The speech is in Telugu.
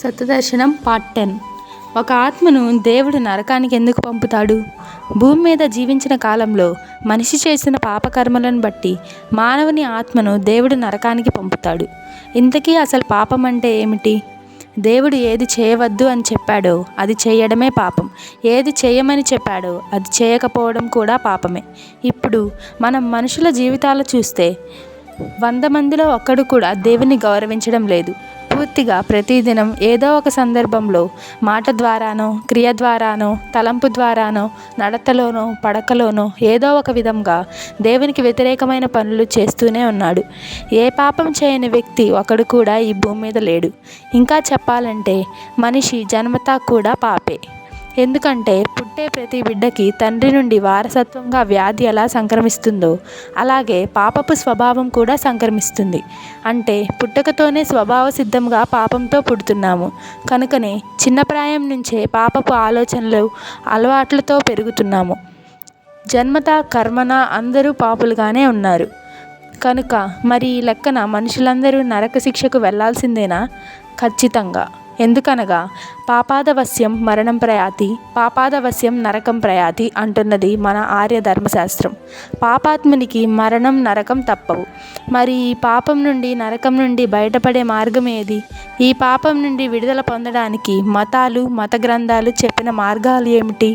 సత్యదర్శనం పార్ట్ 10. ఒక ఆత్మను దేవుడు నరకానికి ఎందుకు పంపుతాడు? భూమి మీద జీవించిన కాలంలో మనిషి చేసిన పాపకర్మలను బట్టి మానవుని ఆత్మను దేవుడు నరకానికి పంపుతాడు. ఇంతకీ అసలు పాపం అంటే ఏమిటి? దేవుడు ఏది చేయవద్దు అని చెప్పాడో అది చేయడమే పాపం, ఏది చేయమని చెప్పాడో అది చేయకపోవడం కూడా పాపమే. ఇప్పుడు మనం మనుషుల జీవితాలు చూస్తే 100 మందిలో ఒక్కడు కూడా దేవుని గౌరవించడం లేదు. పూర్తిగా ప్రతిదినం ఏదో ఒక సందర్భంలో మాట ద్వారానో, క్రియ ద్వారానో, తలంపు ద్వారానో, నడతలోనో, పడకలోనో ఏదో ఒక విధంగా దేవునికి వ్యతిరేకమైన పనులు చేస్తూనే ఉన్నాడు. ఏ పాపం చేయని వ్యక్తి ఒకడు కూడా ఈ భూమి మీద లేడు. ఇంకా చెప్పాలంటే మనిషి జన్మతా కూడా పాపే. ఎందుకంటే పుట్టే ప్రతి బిడ్డకి తండ్రి నుండి వారసత్వంగా వ్యాధి ఎలా సంక్రమిస్తుందో అలాగే పాపపు స్వభావం కూడా సంక్రమిస్తుంది. అంటే పుట్టుకతోనే స్వభావ సిద్ధంగా పాపంతో పుడుతున్నాము. కనుకనే చిన్న ప్రాయం నుంచే పాపపు ఆలోచనలు, అలవాట్లతో పెరుగుతున్నాము. జన్మత కర్మన అందరూ పాపులుగానే ఉన్నారు. కనుక మరి ఈ లెక్కన మనుషులందరూ నరక శిక్షకు వెళ్లాల్సిందేనా? ఖచ్చితంగా. ఎందుకనగా పాపాదవశ్యం మరణం ప్రయాతి, పాపాదవశ్యం నరకం ప్రయాతి అంటున్నది మన ఆర్య ధర్మశాస్త్రం. పాపాత్మునికి మరణం, నరకం తప్పవు. మరి ఈ పాపం నుండి, నరకం నుండి బయటపడే మార్గం ఏది? ఈ పాపం నుండి విడుదల పొందడానికి మతాలు, మత గ్రంథాలు చెప్పిన మార్గాలు ఏమిటి?